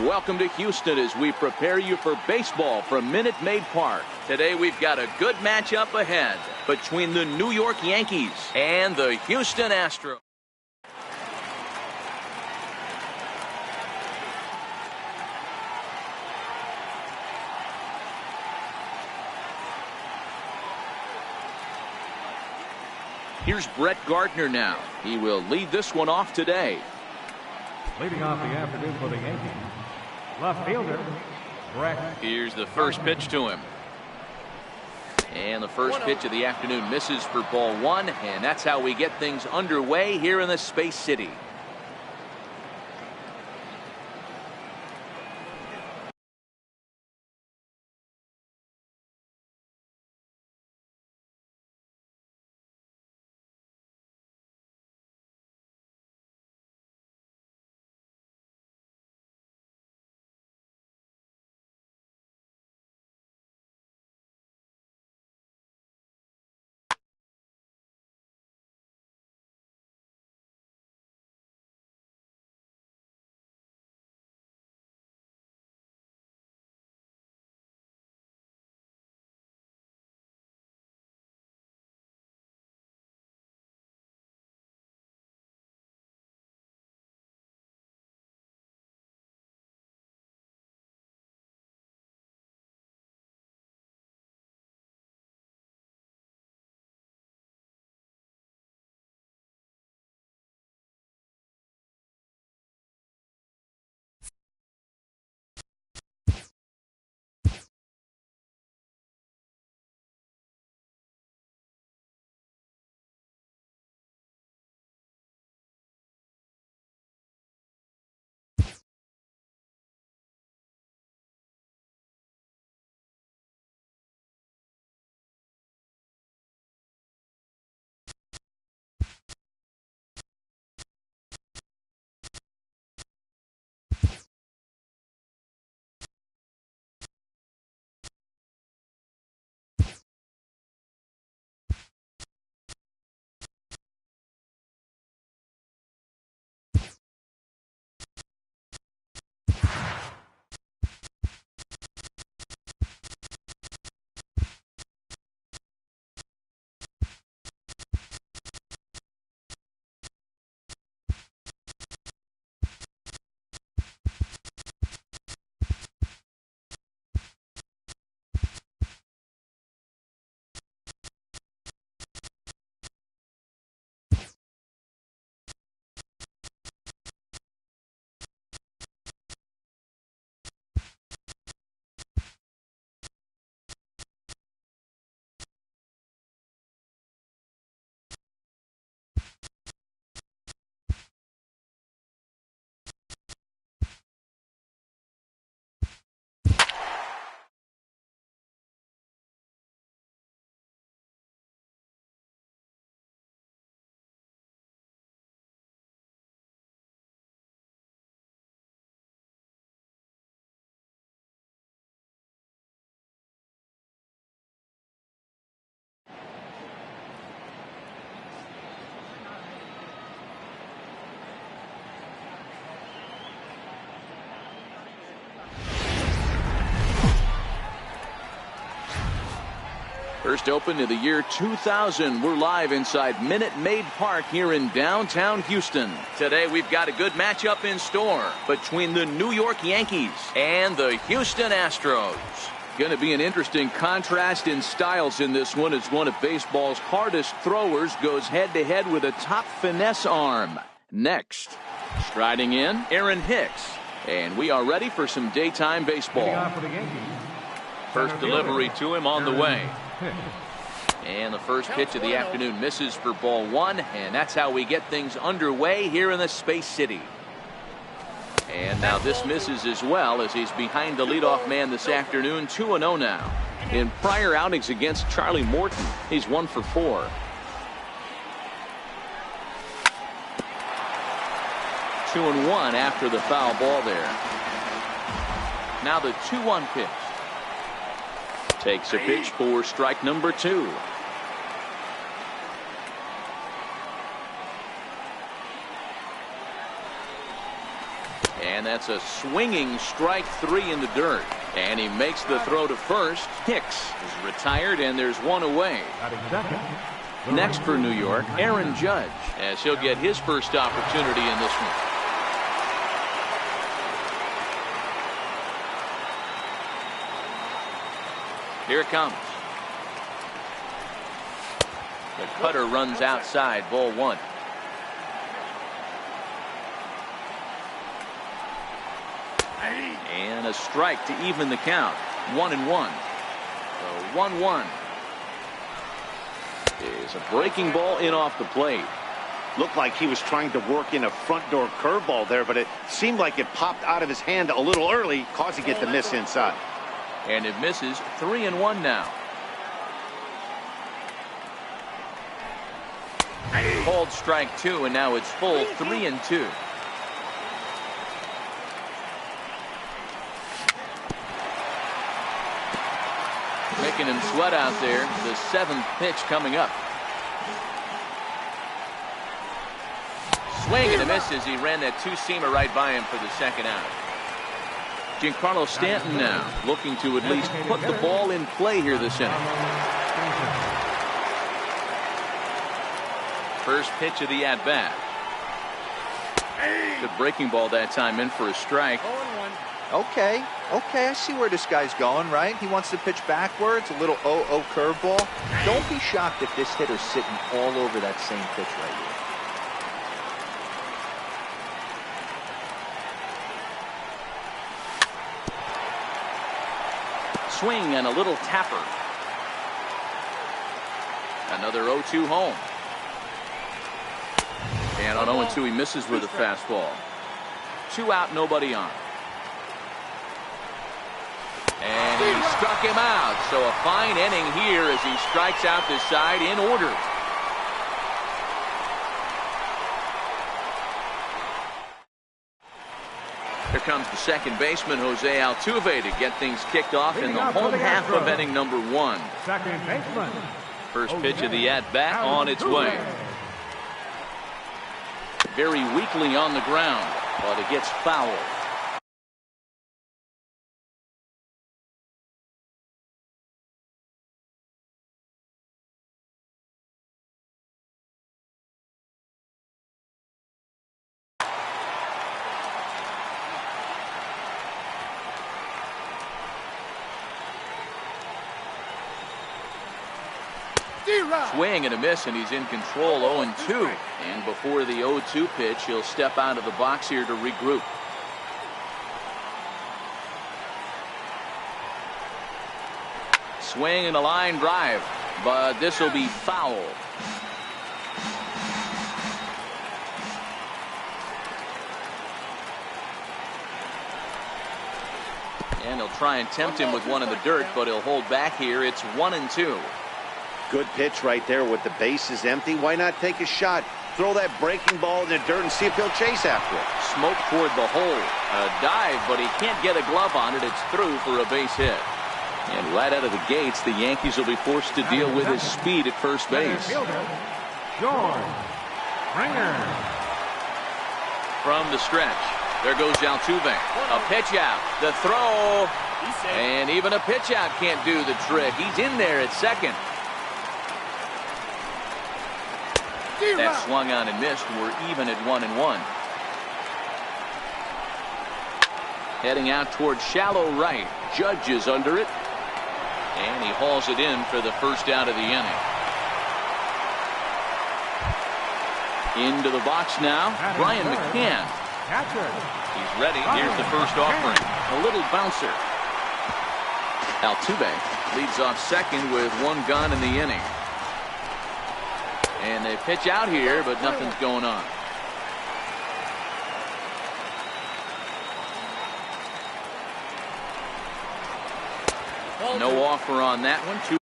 Welcome to Houston as we prepare you for baseball from Minute Maid Park. Today we've got a good matchup ahead between the New York Yankees and the Houston Astros. Here's Brett Gardner now. He will lead this one off today. Leading off the afternoon for the Yankees, left fielder, Brett. Here's the first pitch to him. And the first pitch of the afternoon misses for ball one, and that's how we get things underway here in the Space City. First open of the year 2000. We're live inside Minute Maid Park here in downtown Houston. Today we've got a good matchup in store between the New York Yankees and the Houston Astros. Going to be an interesting contrast in styles in this one as one of baseball's hardest throwers goes head-to-head with a top finesse arm. Next, striding in, Aaron Hicks. And we are ready for some daytime baseball. First delivery to him on the way. And the first pitch of the afternoon misses for ball one, and that's how we get things underway here in the Space City. And now this misses as well as he's behind the leadoff man this afternoon, 2-0 now. In prior outings against Charlie Morton, he's 1 for 4. Two and one after the foul ball there. Now the 2-1 pitch. Takes a pitch for strike number 2. And that's a swinging strike 3 in the dirt. And he makes the throw to first. Hicks is retired, and there's one away. Next for New York, Aaron Judge, as he'll get his first opportunity in this one. Here it comes. The cutter runs outside, ball 1. And a strike to even the count. 1-1. So 1-1. Is a breaking ball in off the plate. Looked like he was trying to work in a front door curveball there, but it seemed like it popped out of his hand a little early, causing it to miss inside. And it misses. 3-1 now. Called strike 2, and now it's full 3-2. Making him sweat out there. The 7th pitch coming up. Swing and a miss as he ran that two-seamer right by him for the second out. Giancarlo Stanton now looking to at least put the ball in play here this inning. First pitch of the at-bat. Good breaking ball that time, in for a strike. Okay, I see where this guy's going, right? He wants to pitch backwards, a little 0-0 curveball. Don't be shocked if this hitter's sitting all over that same pitch right here. Swing and a little tapper. Another 0-2 home. And on 0-2 he misses with a fastball. 2 out, nobody on. And he struck him out. So a fine inning here as he strikes out this side in order. Here comes the second baseman, Jose Altuve, to get things kicked off in the home half of inning number 1. Second baseman. First pitch of the at-bat on its way. Very weakly on the ground, but it gets foul. Swing and a miss, and he's in control. 0-2. And before the 0-2 pitch, he'll step out of the box here to regroup. Swing and a line drive, but this will be foul. And he'll try and tempt him with one in the dirt, but he'll hold back here. It's 1-2. Good pitch right there with the bases empty. Why not take a shot? Throw that breaking ball in the dirt and see if he'll chase after it. Smoke toward the hole. A dive, but he can't get a glove on it. It's through for a base hit. And right out of the gates, the Yankees will be forced to deal with his speed at first base. George Springer. From the stretch, there goes Altuve. A pitch out. The throw. And even a pitch out can't do the trick. He's in there at second. That swung on and missed. We're even at 1-1. Heading out towards shallow right. Judge is under it. And he hauls it in for the first out of the inning. Into the box now, Brian McCann. He's ready. Here's the first offering. A little bouncer. Altuve leads off second with 1 gone in the inning. And they pitch out here, but nothing's going on. No offer on that one.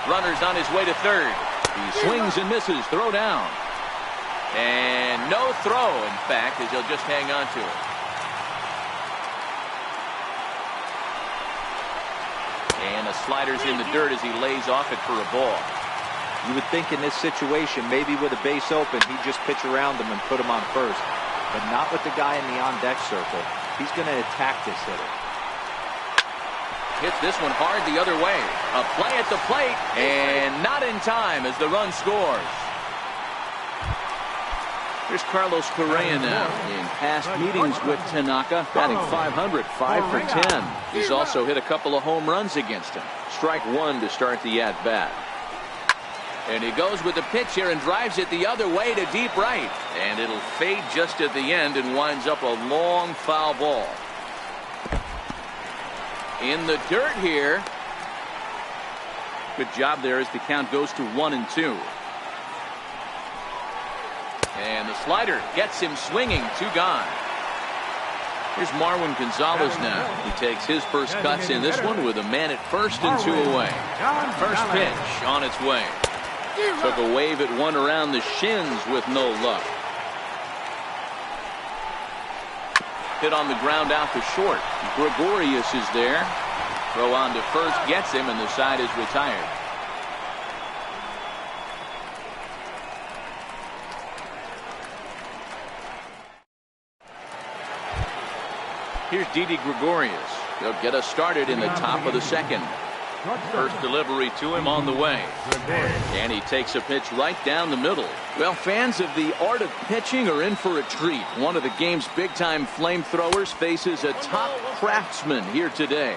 Runner's on his way to third. He swings and misses. Throw down. And no throw, in fact, as he'll just hang on to it. And the slider's in the dirt as he lays off it for a ball. You would think in this situation, maybe with a base open, he'd just pitch around him and put him on first. But not with the guy in the on-deck circle. He's going to attack this hitter. Hits this one hard the other way. A play at the plate, and not in time as the run scores. Here's Carlos Correa now. In past meetings with Tanaka, batting .500, 5 for 10. He's also hit a couple of home runs against him. Strike one to start the at-bat. And he goes with the pitch here and drives it the other way to deep right. And it'll fade just at the end and winds up a long foul ball. In the dirt here. Good job there as the count goes to 1-2. And the slider gets him swinging. 2 gone. Here's Marwin Gonzalez now. He takes his first cuts in this one with a man at first and 2 away. First pitch on its way. Took a wave at one around the shins with no luck. Hit on the ground out to short. Gregorius is there. Throw on to first gets him, and the side is retired. Here's Didi Gregorius. He'll get us started in the top of the second. First delivery to him on the way. And he takes a pitch right down the middle. Well, fans of the art of pitching are in for a treat. One of the game's big-time flamethrowers faces a top craftsman here today.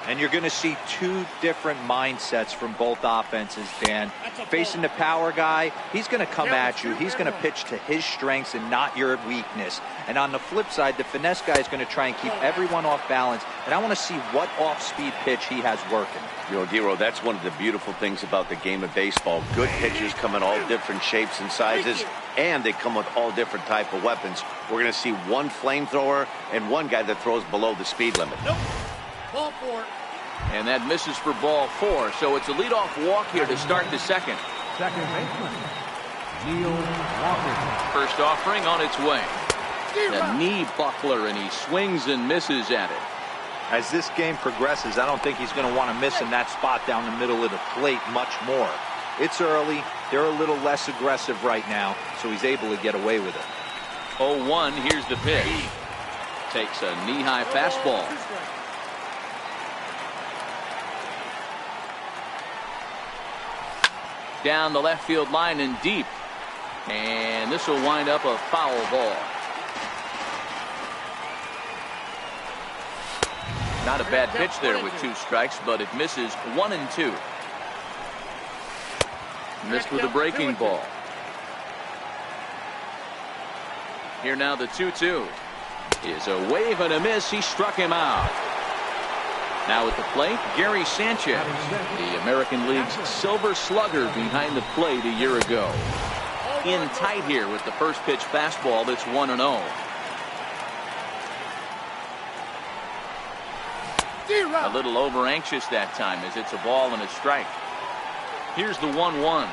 And you're going to see 2 different mindsets from both offenses, Dan. Facing the power guy, he's going to come at you. He's going to pitch to his strengths and not your weakness. And on the flip side, the finesse guy is going to try and keep everyone off balance. And I want to see what off-speed pitch he has working. You know, Dero, that's one of the beautiful things about the game of baseball. Good pitchers come in all different shapes and sizes, and they come with all different type of weapons. We're going to see one flamethrower and one guy that throws below the speed limit. Ball 4. And that misses for ball 4. So it's a leadoff walk here to start the second. Second baseman, Neil Walker. First offering on its way. The knee buckler, and he swings and misses at it. As this game progresses, I don't think he's going to want to miss in that spot down the middle of the plate much more. It's early. They're a little less aggressive right now, so he's able to get away with it. 0-1, here's the pitch. Takes a knee-high fastball. Down the left field line and deep. And this will wind up a foul ball. Not a bad pitch there with 2 strikes, but it misses 1-2. Missed with a breaking ball. Here now the 2-2. Is a wave and a miss. He struck him out. Now at the plate, Gary Sanchez, the American League's Silver Slugger behind the plate a year ago. In tight here with the first pitch fastball that's 1-0. A little over anxious that time as it's a ball and a strike. Here's the 1-1.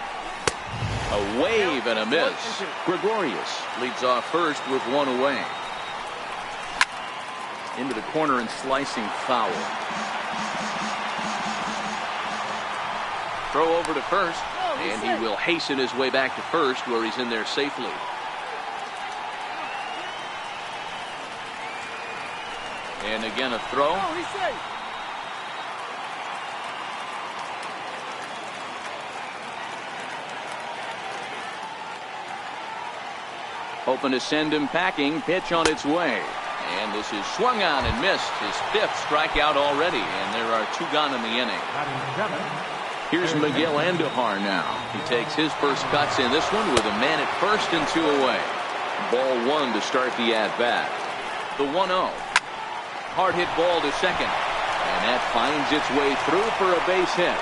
A wave and a miss. Gregorius leads off first with 1 away. Into the corner and slicing foul. Throw over to first, and he will hasten his way back to first, where he's in there safely. And again a throw. Hoping to send him packing. Pitch on its way. And this is swung on and missed. His 5th strikeout already, and there are 2 gone in the inning. Here's Miguel Andujar now. He takes his first cuts in this one with a man at first and 2 away. Ball 1 to start the at-bat. The 1-0. Hard hit ball to second. And that finds its way through for a base hit.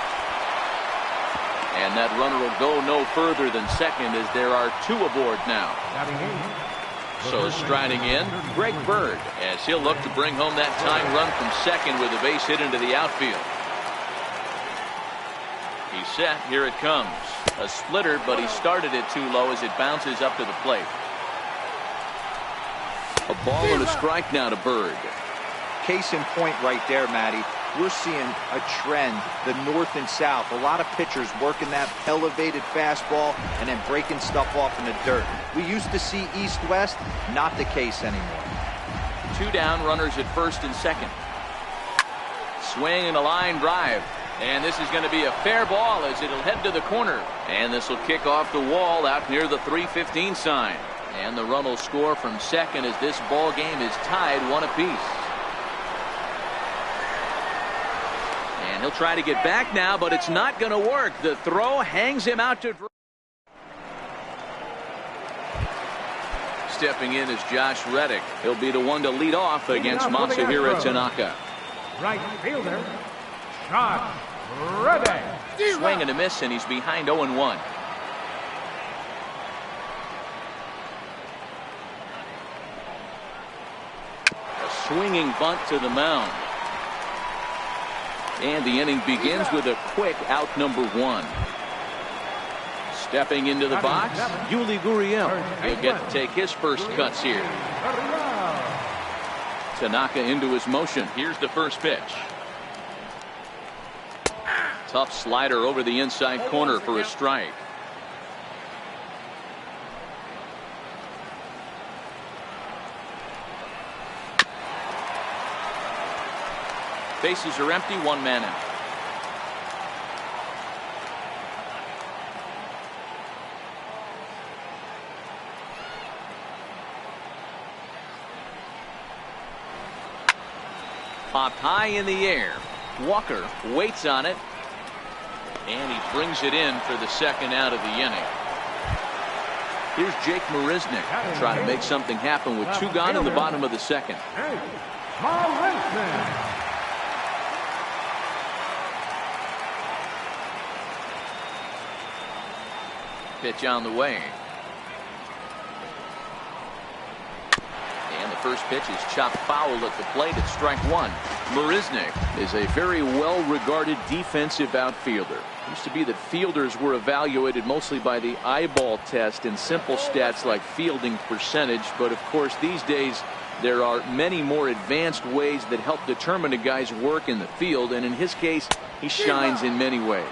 And that runner will go no further than second as there are 2 aboard now. So striding in, Greg Bird, as he'll look to bring home that tying run from second with a base hit into the outfield. He's set. Here it comes. A splitter, but he started it too low as it bounces up to the plate. A ball and a strike now to Bird. Case in point right there, Matty. We're seeing a trend, the north and south. A lot of pitchers working that elevated fastball and then breaking stuff off in the dirt. We used to see east-west, not the case anymore. 2 down, runners at first and second. Swing and a line drive. And this is going to be a fair ball as it'll head to the corner. And this will kick off the wall out near the 3:15 sign. And the run will score from second as this ball game is tied 1 apiece. And he'll try to get back now, but it's not going to work. The throw hangs him out to dry. Stepping in is Josh Reddick. He'll be the one to lead off against Masahiro Tanaka. Right fielder, Josh Reddick. Swing and a miss, and he's behind 0-1. A swinging bunt to the mound. And the inning begins with a quick out number 1. Stepping into the box, Yuli Gurriel. He'll get to take his first cuts here. Tanaka into his motion. Here's the first pitch. Tough slider over the inside corner for a strike. Bases are empty, 1 man out. Popped high in the air. Walker waits on it. And he brings it in for the second out of the inning. Here's Jake Marisnick trying to make something happen with 2 gone in the bottom of the second. Pitch on the way. And the first pitch is chopped foul at the plate at strike 1. Marisnick is a very well-regarded defensive outfielder. It used to be that fielders were evaluated mostly by the eyeball test and simple stats like fielding percentage, but of course these days there are many more advanced ways that help determine a guy's work in the field, and in his case he shines in many ways.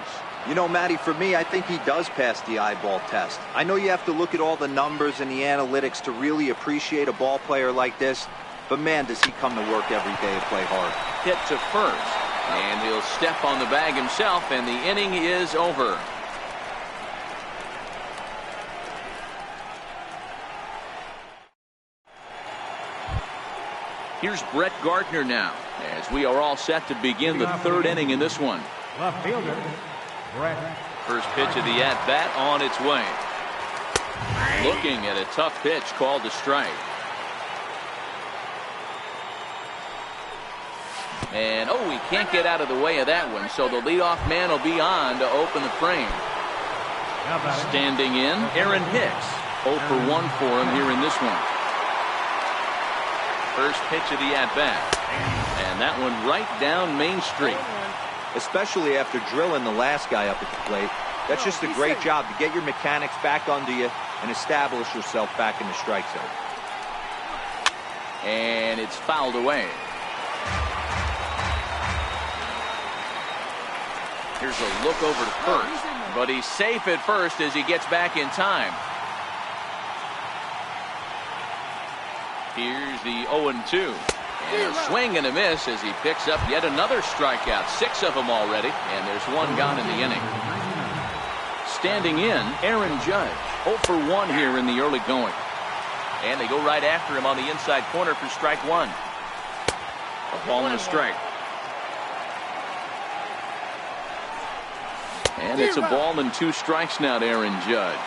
You know, Matty, for me, I think he does pass the eyeball test. I know you have to look at all the numbers and the analytics to really appreciate a ball player like this, but man, does he come to work every day and play hard. Hit to first, and he'll step on the bag himself, and the inning is over. Here's Brett Gardner now, as we are all set to begin the 3rd inning in this one. Left fielder, Brett. First pitch of the at-bat on its way. Looking at a tough pitch called a strike. And oh, he can't get out of the way of that one, so the leadoff man will be on to open the frame. Standing in, Aaron Hicks. 0 for 1 for him here in this one. First pitch of the at-bat. And that one right down Main Street. Especially after drilling the last guy up at the plate. That's just a great job to get your mechanics back under you and establish yourself back in the strike zone. And it's fouled away. Here's a look over to first, but he's safe at first as he gets back in time. Here's the 0-2. And a swing and a miss as he picks up yet another strikeout. 6 of them already, and there's 1 gone in the inning. Standing in, Aaron Judge. 0 for 1 here in the early going. And they go right after him on the inside corner for strike 1. A ball and a strike. And it's a ball and 2 strikes now to Aaron Judge.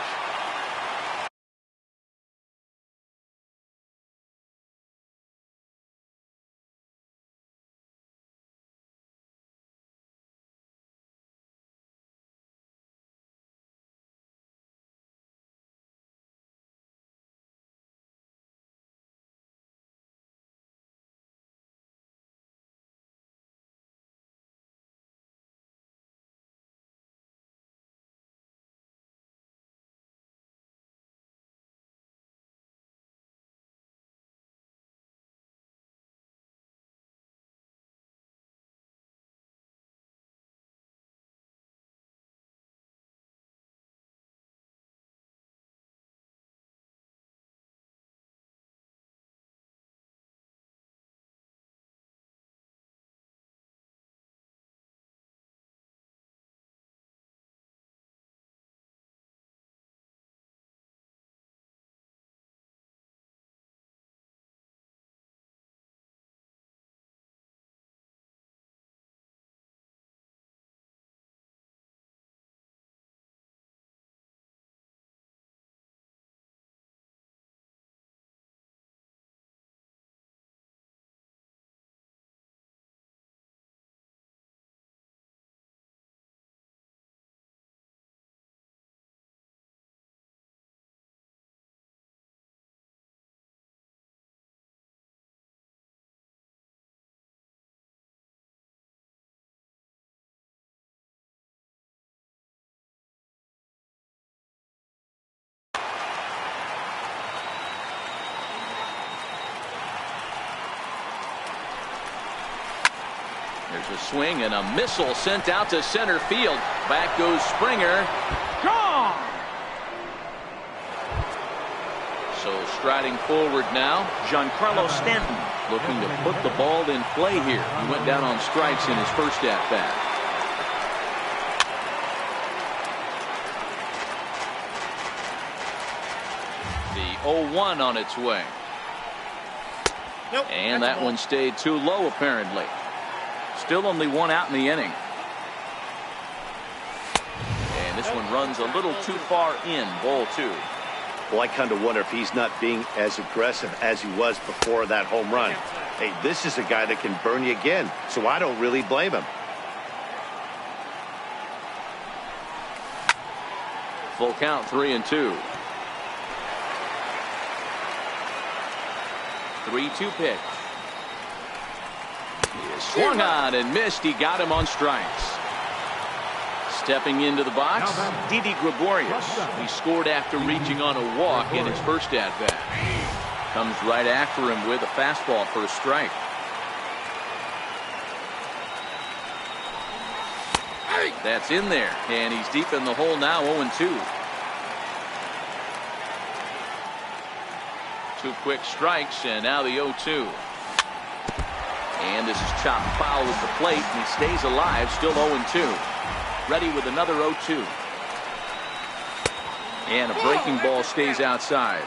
There's a swing and a missile sent out to center field. Back goes Springer. Gone! So striding forward now, Giancarlo Stanton looking to put the ball in play here. He went down on strikes in his first at-bat. The 0-1 on its way. Nope, and that one stayed too low apparently. Still only one out in the inning. And this one runs a little too far in. Ball 2. Well, I kind of wonder if he's not being as aggressive as he was before that home run. Hey, this is a guy that can burn you again, so I don't really blame him. Full count, 3-2. 3-2 pitch. He is swung on and missed. He got him on strikes. Stepping into the box, Didi Gregorius. He scored after reaching on a walk in his first at-bat. Comes right after him with a fastball for a strike. That's in there, and he's deep in the hole now, 0-2. 2 quick strikes, and now the 0-2. And this is chopped foul with the plate, and he stays alive, still 0-2. Ready with another 0-2. And a breaking ball stays outside.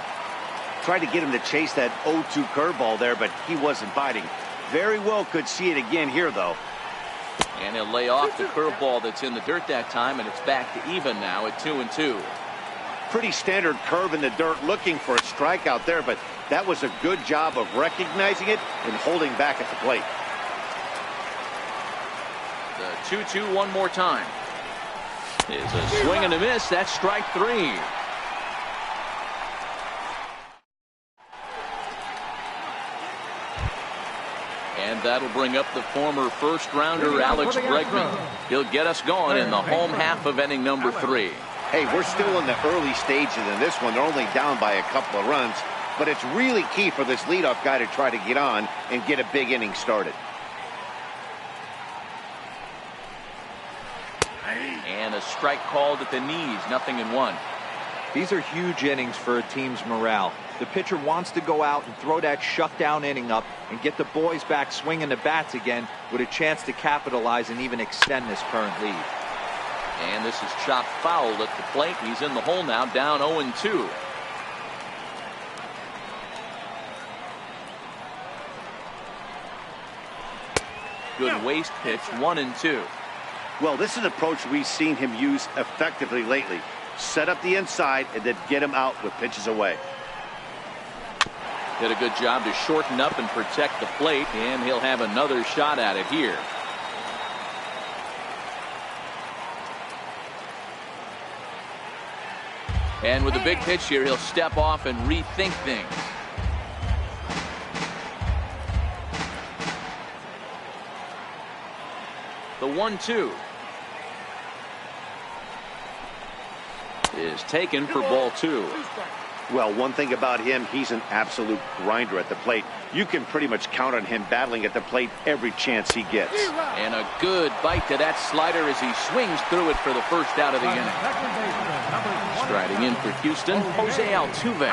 Tried to get him to chase that 0-2 curveball there, but he wasn't biting. Very well could see it again here, though. And he'll lay off the curveball that's in the dirt that time, and it's back to even now at 2-2. Pretty standard curve in the dirt, looking for a strikeout there, but that was a good job of recognizing it and holding back at the plate. The 2-2 one more time. Is a swing and a miss. That's strike 3. And that'll bring up the former first-rounder Alex Bregman. He'll get us going in the home half of inning number 3. Hey, we're still in the early stages in this one. They're only down by a couple of runs, but it's really key for this leadoff guy to try to get on and get a big inning started. And a strike called at the knees, 0-1. These are huge innings for a team's morale. The pitcher wants to go out and throw that shutdown inning up and get the boys back swinging the bats again with a chance to capitalize and even extend this current lead. And this is chopped foul at the plate. He's in the hole now, down 0-2. Good waist pitch, 1-2. Well, this is an approach we've seen him use effectively lately. Set up the inside and then get him out with pitches away. Did a good job to shorten up and protect the plate, and he'll have another shot at it here. And with a big pitch here, he'll step off and rethink things. The 1-2 is taken for ball 2. Well, one thing about him, he's an absolute grinder at the plate. You can pretty much count on him battling at the plate every chance he gets. And a good bite to that slider as he swings through it for the first out of the inning. Striding in for Houston, Jose Altuve.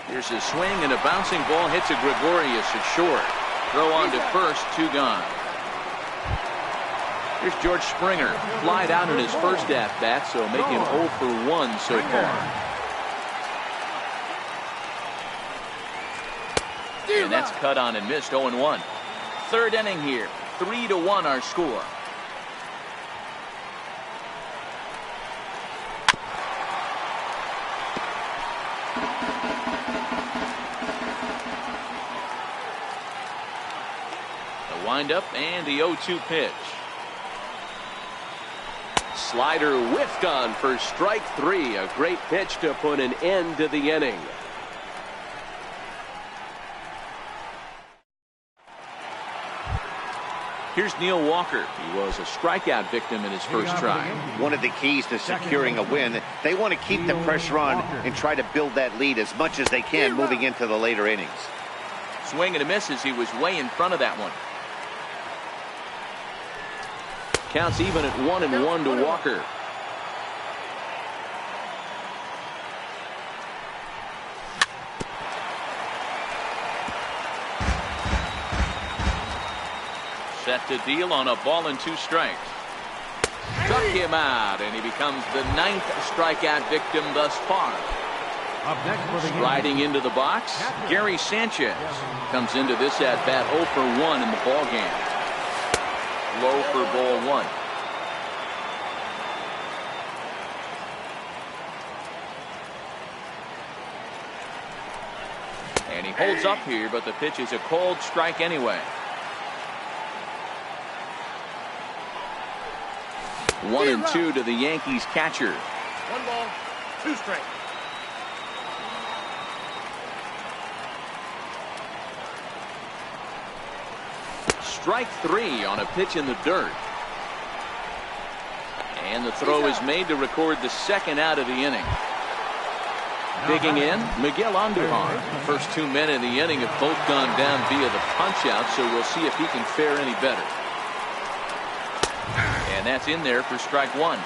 Here's a swing, and a bouncing ball hits a Gregorius at short. Throw on to first, 2 gone. Here's George Springer, flied out in his first at-bat, so making 0 for 1 so far. And that's cut on and missed, 0-1. Third inning here, 3-1 our score. The windup and the 0-2 pitch. Slider whiffed on for strike 3. A great pitch to put an end to the inning. Here's Neil Walker. He was a strikeout victim in his first try. One of the keys to securing a win, they want to keep the pressure on and try to build that lead as much as they can moving into the later innings. swing and a miss as he was way in front of that one. Counts even at 1-1 to Walker. Set to deal on a ball and 2 strikes. Struck him out, and he becomes the 9th strikeout victim thus far. Up next for the Riding into the box, Gary Sanchez comes into this at bat 0 for 1 in the ball game. Low for ball 1. And he holds up here, but the pitch is a cold strike anyway. 1-2 to the Yankees catcher. 1 ball, 2 strikes. Strike 3 on a pitch in the dirt. And the throw is made to record the 2nd out of the inning. Digging in, Miguel Andujar. First 2 men in the inning have both gone down via the punch-out, so we'll see if he can fare any better. And that's in there for strike 1.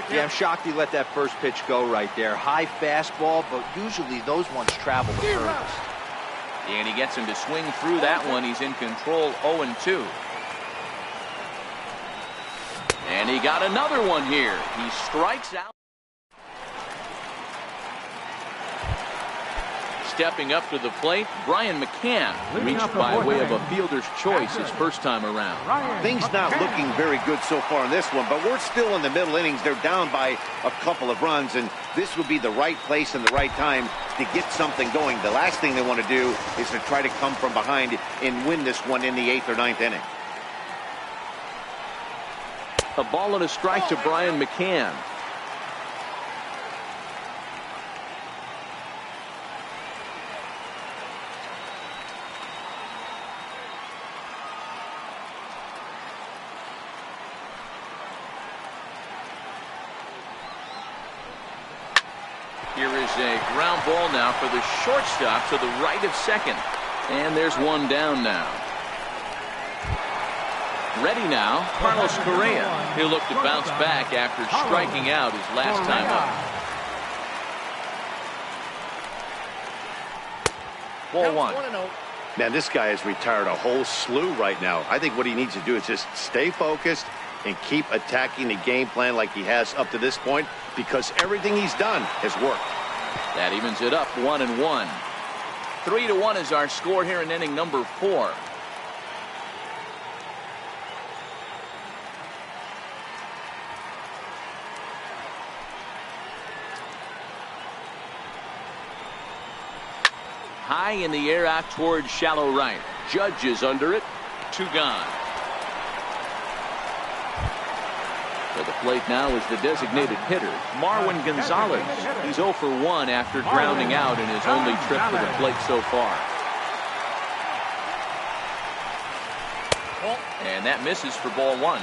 Yeah, I'm shocked he let that first pitch go right there. High fastball, but usually those ones travel the furthest. And he gets him to swing through that one. He's in control 0-2. And he got another one here. He strikes out. Stepping up to the plate, Brian McCann reached by way of a fielder's choice his first time around. Things not looking very good so far in this one, but we're still in the middle innings. They're down by a couple of runs, and this would be the right place and the right time to get something going. The last thing they want to do is to try to come from behind and win this one in the 8th or 9th inning. A ball and a strike to Brian McCann. Here is a ground ball now for the shortstop to the right of second. And there's one down now. Ready now, Carlos Correa. He'll look to bounce back after striking out his last time up. Ball 1. Man, this guy has retired a whole slew right now. I think what he needs to do is just stay focused and keep attacking the game plan like he has up to this point, because everything he's done has worked. That evens it up 1-1. 3-1 is our score here in inning number 4. High in the air out towards shallow right. Judge is under it. 2 gone. To the plate now is the designated hitter, Marwin Gonzalez. He's 0 for 1 after grounding out in his only trip to the plate so far. And that misses for ball 1.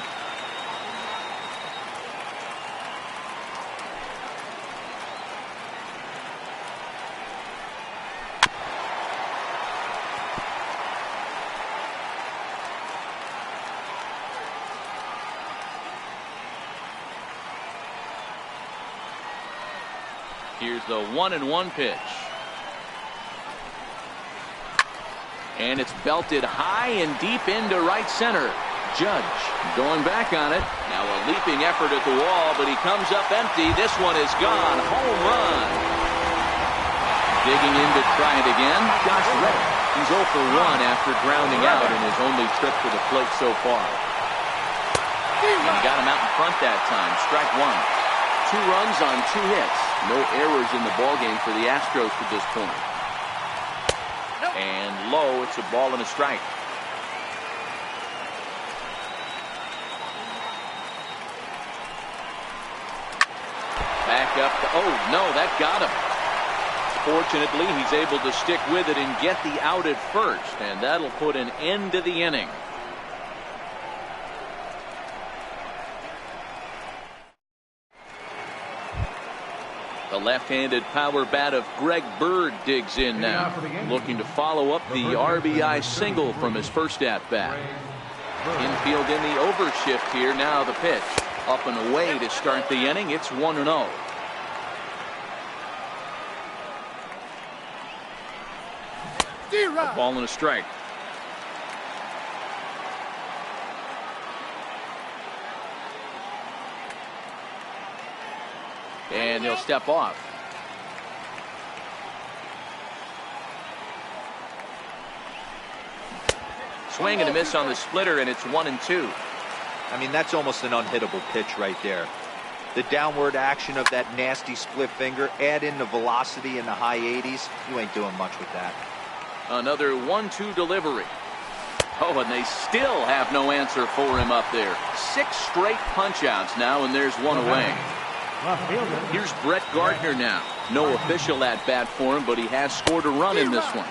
Here's the 1-1 pitch. And it's belted high and deep into right center. Judge going back on it. Now a leaping effort at the wall, but he comes up empty. This one is gone. Home run. Digging in to try it again, Josh Reddick. He's 0 for 1 after grounding out in his only trip to the plate so far. And got him out in front that time. Strike 1. 2 runs on 2 hits. No errors in the ballgame for the Astros to this point. And low, it's a ball and a strike. Back up to, oh no, that got him. Fortunately, he's able to stick with it and get the out at first, and that'll put an end to the inning. The left-handed power bat of Greg Bird digs in now, looking to follow up the RBI single from his first at-bat. Infield in the overshift here. Now the pitch. Up and away to start the inning. It's 1-0. A ball and a strike. And he'll step off. Swing and a miss on the splitter, and it's 1-2. I mean, that's almost an unhittable pitch right there. The downward action of that nasty split finger, add in the velocity in the high 80s, you ain't doing much with that. Another 1-2 delivery. Oh, and they still have no answer for him up there. 6 straight punch-outs now, and there's one away. Here's Brett Gardner now. No official at-bat for him, but he has scored a run in this one.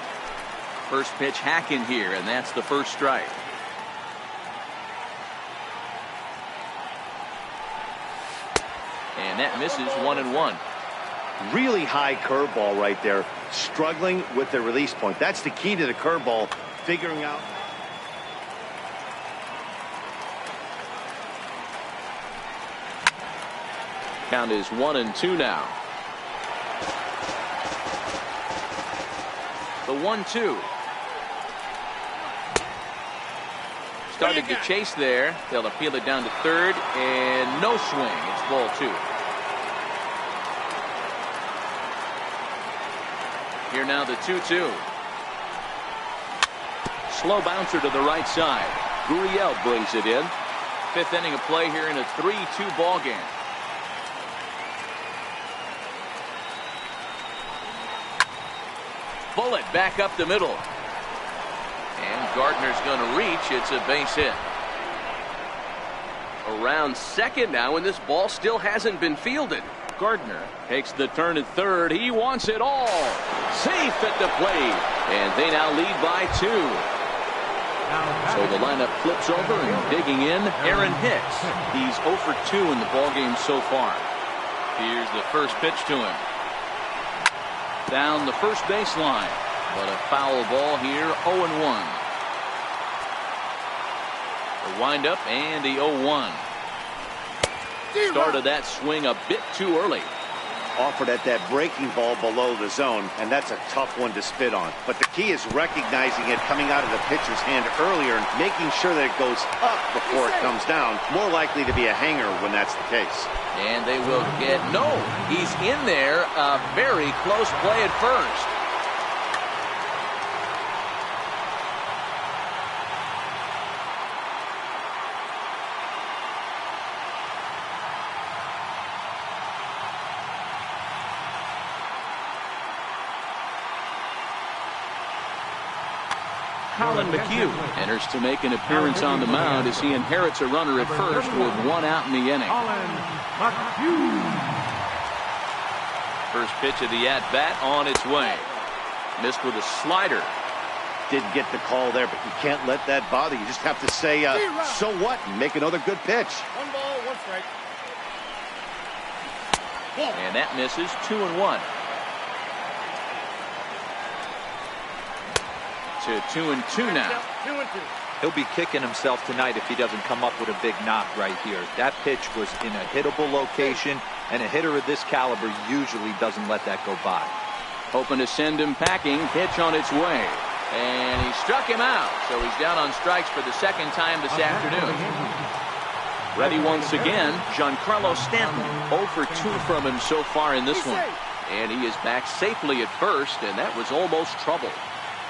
First pitch hacking here, and that's the first strike. And that misses 1-1. Really high curveball right there. Struggling with the release point. That's the key to the curveball. Figuring out. Count is 1-2 now. The 1-2. Started to chase there. They'll appeal it down to third, and no swing. It's ball 2. Here now the 2-2. Slow bouncer to the right side. Gurriel brings it in. 5th inning of play here in a 3-2 ball game. Bullet back up the middle. And Gardner's going to reach. It's a base hit. Around second now, and this ball still hasn't been fielded. Gardner takes the turn at third. He wants it all. Safe at the plate. And they now lead by 2. So the lineup flips over, and digging in, Aaron Hicks. He's 0 for 2 in the ballgame so far. Here's the first pitch to him. Down the first baseline. But a foul ball here, 0-1. The windup and the 0-1. Started that swing a bit too early. Offered at that breaking ball below the zone, and that's a tough one to spit on. But the key is recognizing it coming out of the pitcher's hand earlier and making sure that it goes up before it comes down. More likely to be a hanger when that's the case. And they will get, no, he's in there. A very close play at first. Colin McHugh enters to make an appearance on the mound as he inherits a runner at first with 1 out in the inning. First pitch of the at-bat on its way. Missed with a slider. Didn't get the call there, but you can't let that bother you. Just have to say, so what, and make another good pitch. 1 ball, 1 strike. And that misses. 2-1. To 2-2 now. 2-2. He'll be kicking himself tonight if he doesn't come up with a big knock right here. That pitch was in a hittable location, and a hitter of this caliber usually doesn't let that go by. Hoping to send him packing. Pitch on its way. And he struck him out. So he's down on strikes for the second time this afternoon. Ready once again, Giancarlo Stanton. 0 for 2 from him so far in this one. And he is back safely at first, and that was almost trouble.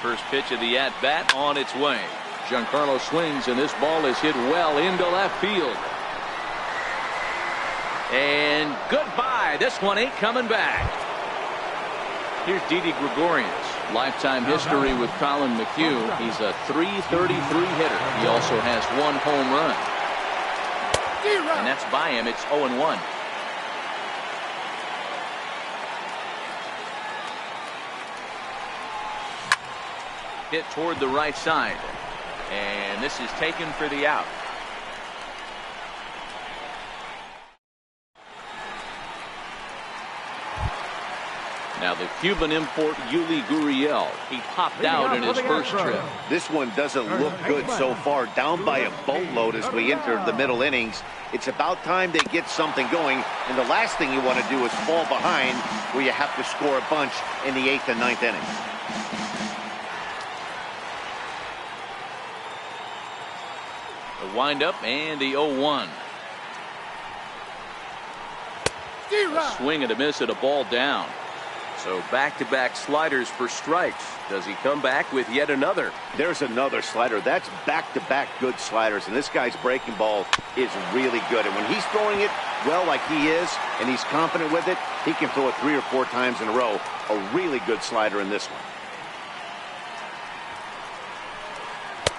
First pitch of the at-bat on its way. Giancarlo swings, and this ball is hit well into left field. And goodbye. This one ain't coming back. Here's Didi Gregorius. Lifetime history with Colin McHugh. He's a .333 hitter. He also has 1 home run. And that's by him. It's 0-1. Hit toward the right side. And this is taken for the out. Now the Cuban import Yuli Gurriel. He popped out in his first trip. This one doesn't look good so far. Down by a boatload as we enter the middle innings. It's about time they get something going. And the last thing you want to do is fall behind where you have to score a bunch in the 8th and 9th innings. The windup and the 0-1. A swing and a miss at a ball down. So back-to-back sliders for strikes. Does he come back with yet another? There's another slider. That's back-to-back good sliders. And this guy's breaking ball is really good. And when he's throwing it well like he is, and he's confident with it, he can throw it 3 or 4 times in a row. A really good slider in this one.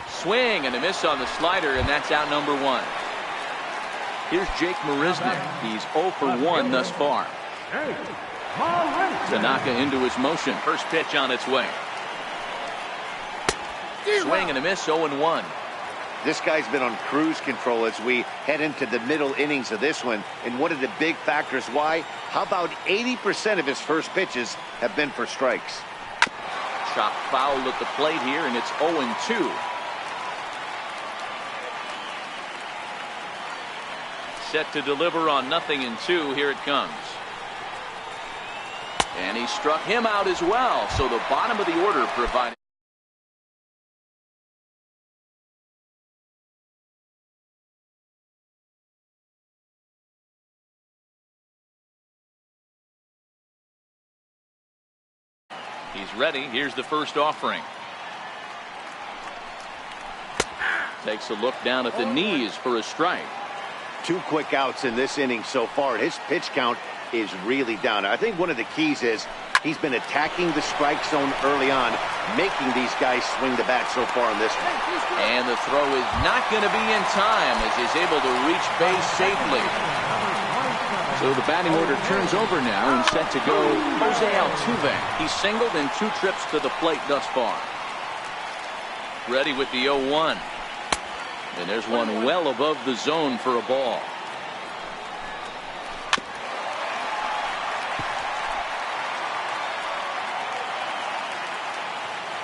Swing and a miss on the slider, and that's out number 1. Here's Jake Marisnick. He's 0 for 1 thus far. Tanaka into his motion. First pitch on its way. Swing and a miss, 0-1. This guy's been on cruise control as we head into the middle innings of this one. And one of the big factors why, how about 80% of his first pitches have been for strikes? Chopped foul at the plate here, and it's 0-2. Set to deliver on 0-2. Here it comes. And he struck him out as well. So the bottom of the order provided. He's ready. Here's the first offering. Takes a look down at the knees for a strike. 2 quick outs in this inning so far. His pitch count is really down. I think one of the keys is he's been attacking the strike zone early on, making these guys swing the bat so far in this one. And the throw is not going to be in time as he's able to reach base safely. So the batting order turns over now and set to go Jose Altuve. He's singled in 2 trips to the plate thus far. Ready with the 0-1. And there's one well above the zone for a ball.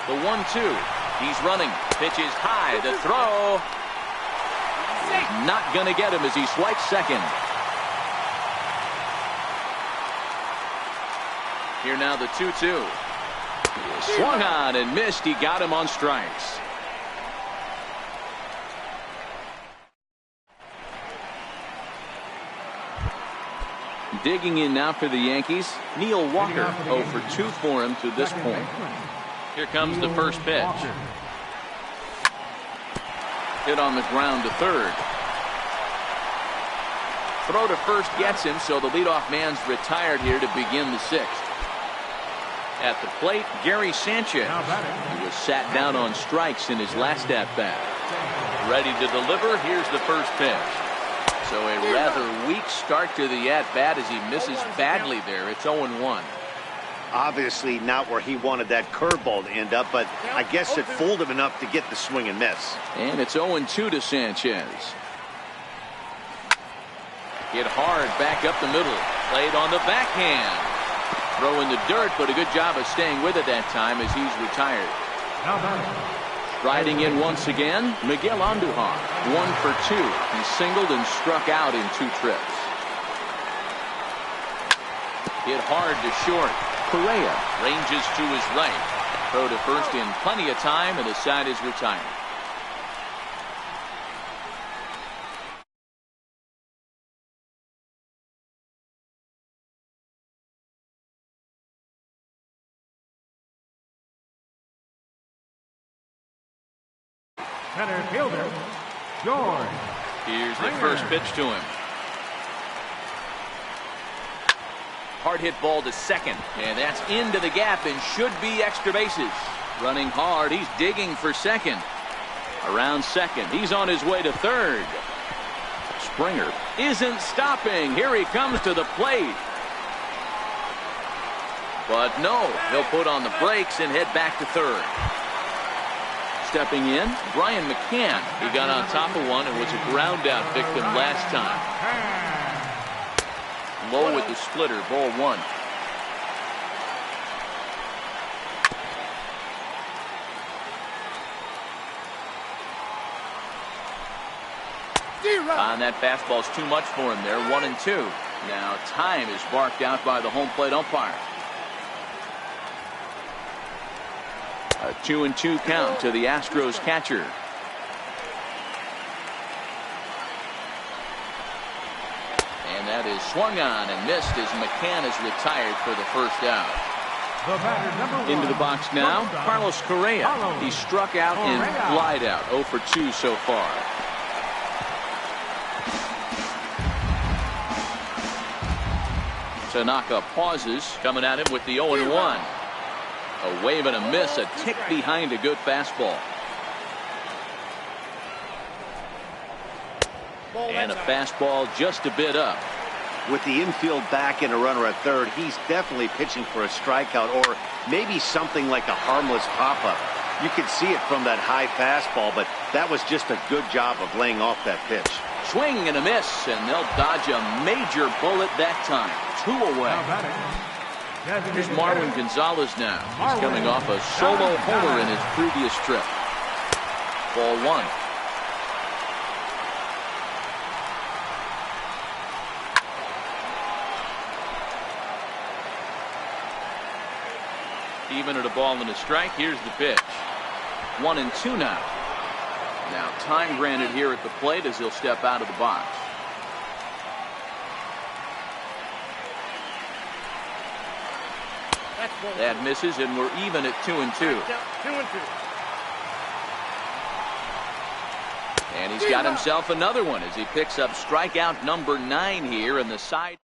The 1-2. He's running. Pitch is high. The throw. Not going to get him as he swipes second. Here now the 2-2. Swung on and missed. He got him on strikes. Digging in now for the Yankees, Neil Walker. 0 for 2 for him to this point. Here comes the first pitch. Hit on the ground to third. Throw to first gets him, so the leadoff man's retired here to begin the 6th. At the plate, Gary Sanchez. He was sat down on strikes in his last at-bat. Ready to deliver. Here's the first pitch. So a rather weak start to the at-bat as he misses badly there. It's 0-1. Obviously not where he wanted that curveball to end up, but I guess it fooled him enough to get the swing and miss. And it's 0-2 to Sanchez. Hit hard back up the middle. Played on the backhand. Throw in the dirt, but a good job of staying with it that time as he's retired. Riding in once again, Miguel Andujar. 1 for 2. He singled and struck out in 2 trips. Hit hard to short. Correa ranges to his right. Throw to first in plenty of time, and the side is retired. Center fielder, George. Here's the first pitch to him. Hard hit ball to second, and that's into the gap and should be extra bases. Running hard, he's digging for second. Around second, he's on his way to third. Springer isn't stopping. Here he comes to the plate. But no, he'll put on the brakes and head back to third. Stepping in, Brian McCann. He got on top of one and was a ground out victim last time. Low with the splitter, ball 1. And that fastball's too much for him there. 1-2. Now time is barked out by the home plate umpire. A 2-2 count to the Astros catcher. And that is swung on and missed as McCann is retired for the first out. Into the box now, Carlos Correa. He struck out and flied out. 0 for 2 so far. Tanaka pauses, coming at him with the 0-1. A wave and a miss, a tick behind a good fastball. And a fastball just a bit up. With the infield back and a runner at third, he's definitely pitching for a strikeout or maybe something like a harmless pop-up. You could see it from that high fastball, but that was just a good job of laying off that pitch. Swing and a miss, and they'll dodge a major bullet that time. 2 away. Here's Marwin Gonzalez now. He's coming off a solo homer in his previous trip. Ball 1. Even at a ball and a strike. Here's the pitch. 1-2 now. Now time granted here at the plate as he'll step out of the box. That misses, and we're even at 2-2. And he's got himself another one as he picks up strikeout number 9 here in the side.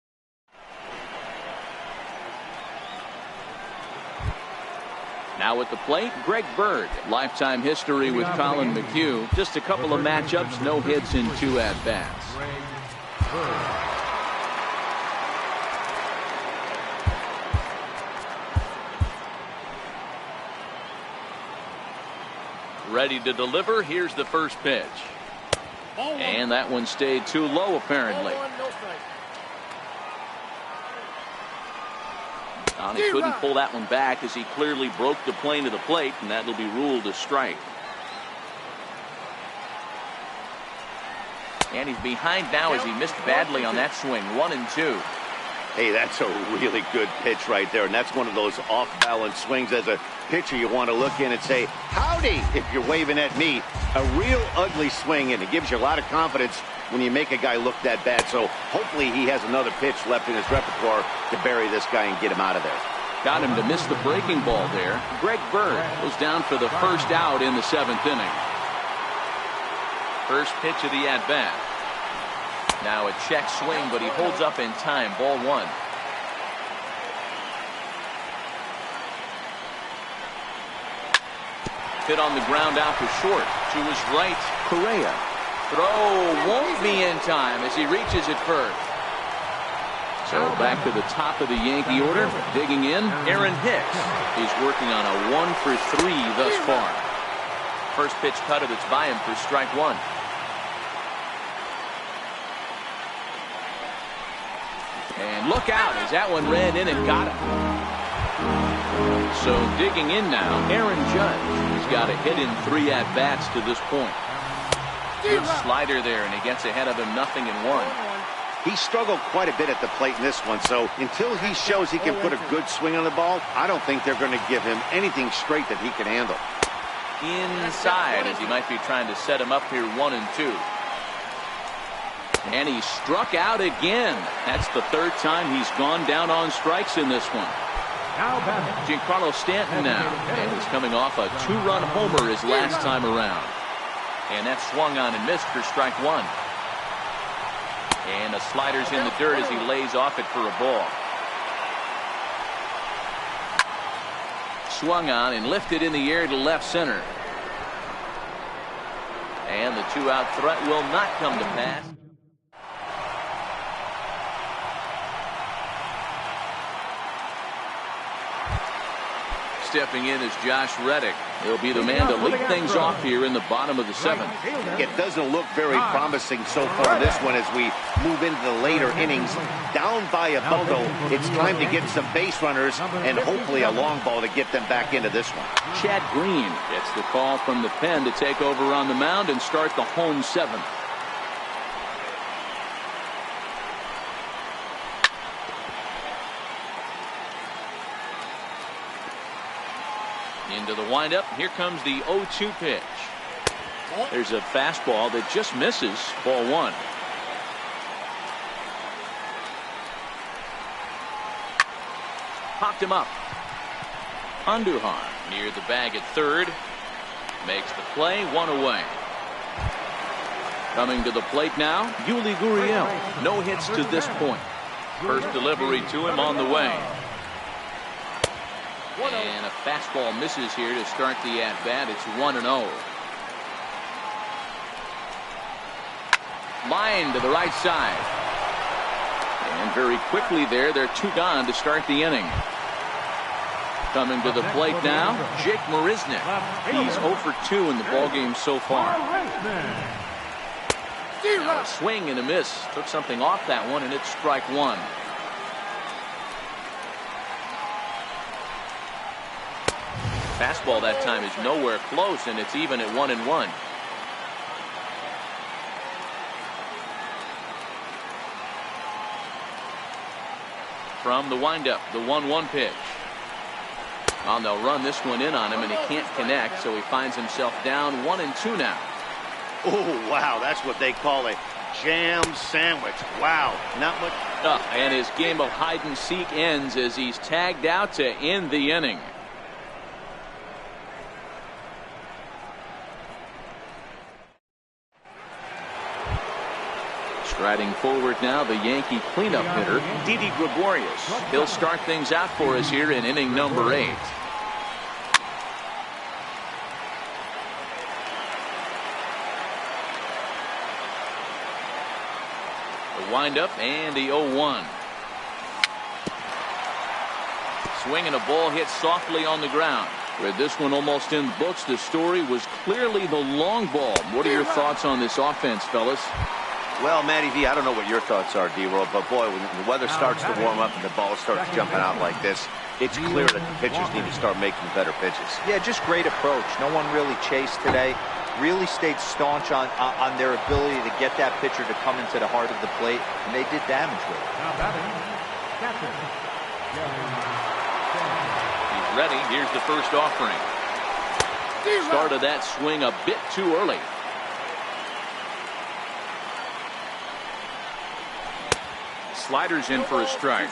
Now at the plate, Greg Bird. Lifetime history with Colin McHugh. Just a couple of matchups, no hits in 2 at-bats. Ready to deliver. Here's the first pitch. And that one stayed too low, apparently. He couldn't pull that one back as he clearly broke the plane of the plate, and that'll be ruled a strike. And he's behind now as he missed badly on that swing. 1-2. Hey, that's a really good pitch right there, and that's one of those off-balance swings. As a pitcher, you want to look in and say, howdy, if you're waving at me. A real ugly swing, and it gives you a lot of confidence when you make a guy look that bad. So hopefully he has another pitch left in his repertoire to bury this guy and get him out of there. Got him to miss the breaking ball there. Greg Bird goes down for the first out in the 7th inning. First pitch of the at-bat. Now a check swing, but he holds up in time. Ball 1. Hit on the ground out to short. To his right, Correa. Throw won't be in time as he reaches it first. So back to the top of the Yankee order. Digging in, Aaron Hicks. He's working on a 1 for 3 thus far. First pitch cutter that's by him for strike 1. And look out as that one ran in and got him. So digging in now, Aaron Judge. He's got a hit in 3 at-bats to this point. Good slider there, and he gets ahead of him 0-1. He struggled quite a bit at the plate in this one, so until he shows he can put a good swing on the ball, I don't think they're going to give him anything straight that he can handle. Inside as he might be trying to set him up here. 1-2. And he struck out again. That's the 3rd time he's gone down on strikes in this one. Giancarlo Stanton now, and he's coming off a 2-run homer his last time around. And that swung on and missed for strike 1. And the slider's in the dirt as he lays off it for a ball. Swung on and lifted in the air to left center. And the 2-out threat will not come to pass. Stepping in is Josh Reddick. He'll be the man to lead things off here in the bottom of the 7th. It doesn't look very promising so far this one as we move into the later innings. Down by a bundle, it's time to get some base runners and hopefully a long ball to get them back into this one. Chad Green gets the call from the pen to take over on the mound and start the home 7th. to the windup. Here comes the 0-2 pitch. There's a fastball that just misses. Ball one. Popped him up. Andujar near the bag at third. Makes the play, one away. Coming to the plate now, Yuli Gurriel. No hits to this point. First delivery to him on the way. And a fastball misses here to start the at-bat. It's 1-0. Line to the right side. And very quickly there, they're 2 gone to start the inning. Coming to the plate now, Jake Marisnick. He's 0 for 2 in the ballgame so far. Now a swing and a miss. Took something off that one, and it's strike one. Fastball that time is nowhere close, and it's even at 1-1. From the windup, the 1-1 pitch. Well, they'll run this one in on him, and he can't connect, so he finds himself down 1-2 now. Oh, wow, that's what they call a jam sandwich. Wow, not much. And his game of hide and seek ends as he's tagged out to end the inning. Striding forward now, the Yankee cleanup hitter, Didi Gregorius. He'll start things out for us here in inning number 8. The windup and the 0-1. Swinging a ball hit softly on the ground. With this one almost in the books, the story was clearly the long ball. What are your thoughts on this offense, fellas? Well, Matty V, I don't know what your thoughts are, D-Roll, but boy, when the weather starts to warm up and the ball starts jumping out like this, it's clear that the pitchers need to start making better pitches. Yeah, just great approach. No one really chased today. Really stayed staunch on their ability to get that pitcher to come into the heart of the plate, and they did damage with it. Now batting, catcher. He's ready. Here's the first offering. Started that swing a bit too early. Sliders in for a strike.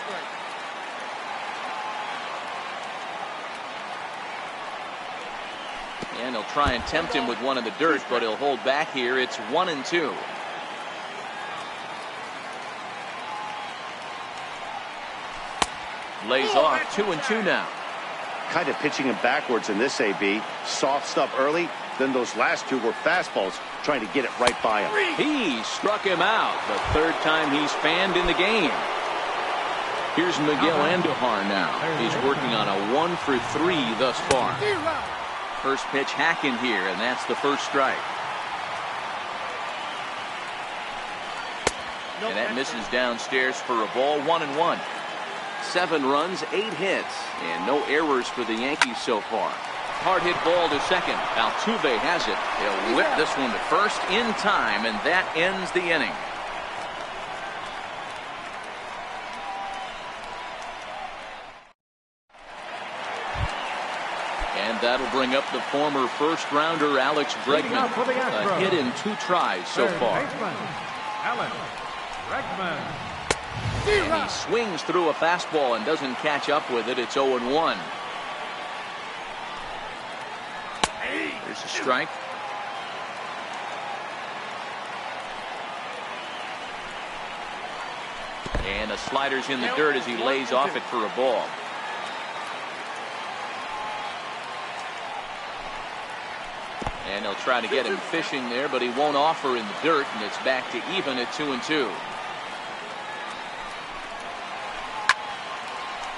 And he'll try and tempt him with one in the dirt, but he'll hold back here. It's 1-2. Lays off 2-2 now. Kind of pitching him backwards in this AB. Soft stuff early, then those last two were fastballs trying to get it right by him. He struck him out the third time he's fanned in the game. Here's Miguel Andujar now. He's working on a 1 for 3 thus far. First pitch hacking here, and that's the first strike. And that misses downstairs for a ball. 1-1. 7 runs, 8 hits, and no errors for the Yankees so far. Hard hit ball to second. Altuve has it. He'll whip this one to first in time, and that ends the inning. And that'll bring up the former first-rounder Alex Bregman. A hit in 2 tries so far. Alex Bregman. And he swings through a fastball and doesn't catch up with it. It's 0-1. There's a strike. And the slider's in the dirt as he lays off it for a ball. And they'll try to get him fishing there, but he won't offer in the dirt, and it's back to even at 2-2.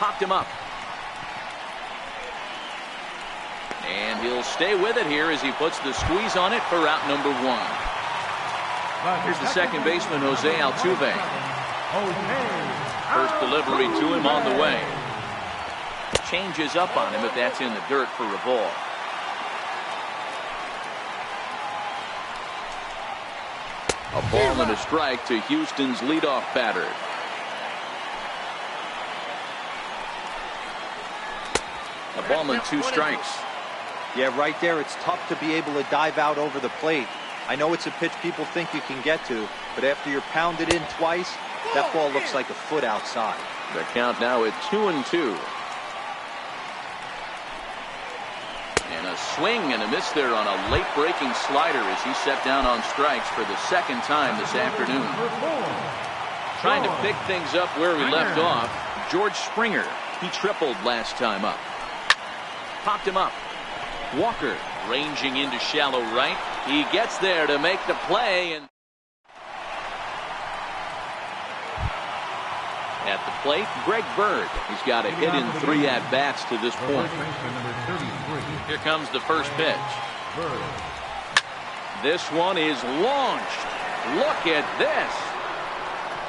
Popped him up. And he'll stay with it here as he puts the squeeze on it for out number 1. Here's the second baseman, Jose Altuve. First delivery to him on the way. Changes up on him if that's in the dirt for a ball. A ball and a strike to Houston's leadoff batter. A ball and 2 strikes. Yeah, right there, it's tough to be able to dive out over the plate. I know it's a pitch people think you can get to, but after you're pounded in twice, that ball looks like a foot outside. The count now at 2-2. And a swing and a miss there on a late breaking slider as he set down on strikes for the second time this afternoon. Trying to pick things up where we left off, George Springer. He tripled last time up. Popped him up. Walker ranging into shallow right. He gets there to make the play. And at the plate, Greg Bird. He's got a hit in 3 at-bats to this point. Here comes the first pitch. This one is launched. Look at this.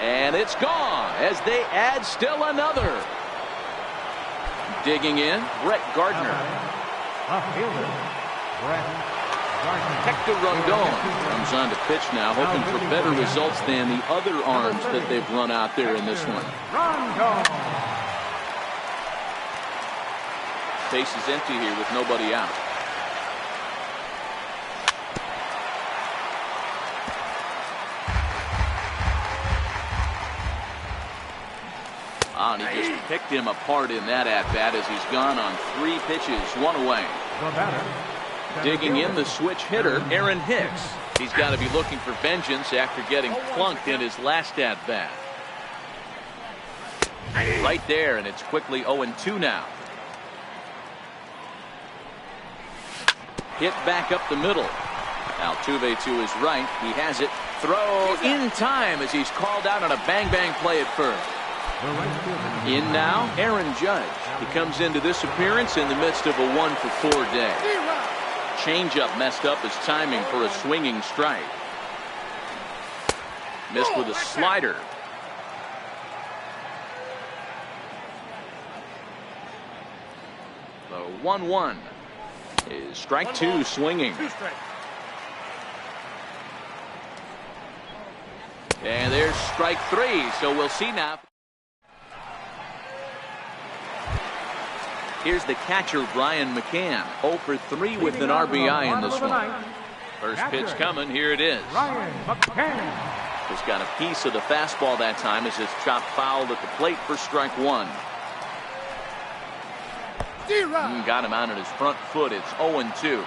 And it's gone as they add still another. Digging in, Brett Gardner. Hector Rondon comes on to pitch now, hoping for better results than the other arms that they've run out there in this one. Base is empty here with nobody out. And he just picked him apart in that at-bat as he's gone on 3 pitches, 1 away. Digging in, the switch hitter, Aaron Hicks. He's got to be looking for vengeance after getting plunked in his last at-bat. Right there, and it's quickly 0-2 now. Hit back up the middle. Altuve to his right. He has it. Throw in time as he's called out on a bang-bang play at first. In now, Aaron Judge. He comes into this appearance in the midst of a 1-for-4 day. Changeup messed up his timing for a swinging strike. Missed with a slider. The 1-1 is strike 2 swinging. And there's strike 3, so we'll see now. Here's the catcher, Brian McCann. 0 for 3 with an RBI in this one. First pitch coming. Here it is. Just got a piece of the fastball that time as it's chopped foul at the plate for strike 1. Got him out on his front foot. It's 0-2.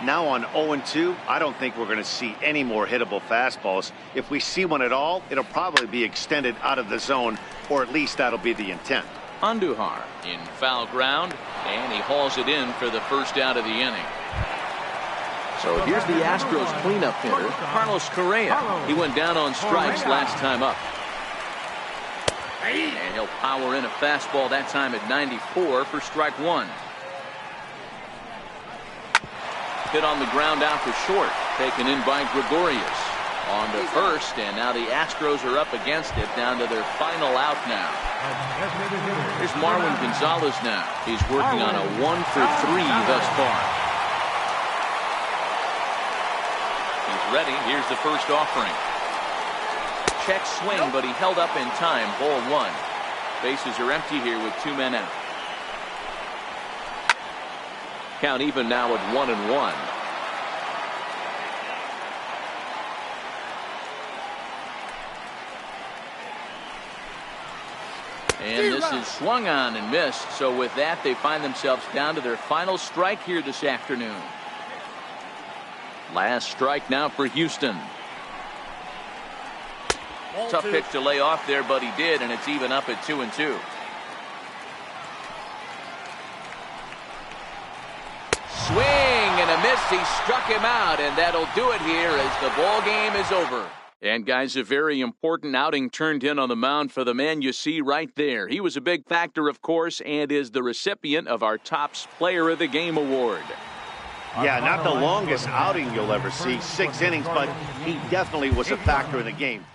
Now on 0-2, I don't think we're going to see any more hittable fastballs. If we see one at all, it'll probably be extended out of the zone, or at least that'll be the intent. Andujar in foul ground, and he hauls it in for the first out of the inning. So here's the Astros cleanup hitter, Carlos Correa. He went down on strikes last time up. And he'll power in a fastball that time at 94 for strike 1. Hit on the ground out for short, taken in by Gregorius. On to first, and now the Astros are up against it, down to their final out now. Here's Marwin Gonzalez now. He's working on a 1 for 3 thus far. He's ready. Here's the first offering. Check swing, but he held up in time. Ball 1. Bases are empty here with 2 men out. Count even now at 1-1. And this is swung on and missed. So with that, they find themselves down to their final strike here this afternoon. Last strike now for Houston. Tough pitch to lay off there, but he did, and it's even up at 2-2. Swing and a miss. He struck him out, and that'll do it here as the ball game is over. And guys, a very important outing turned in on the mound for the man you see right there. He was a big factor, of course, and is the recipient of our Topps Player of the Game award. Yeah, not the longest outing you'll ever see, 6 innings, but he definitely was a factor in the game.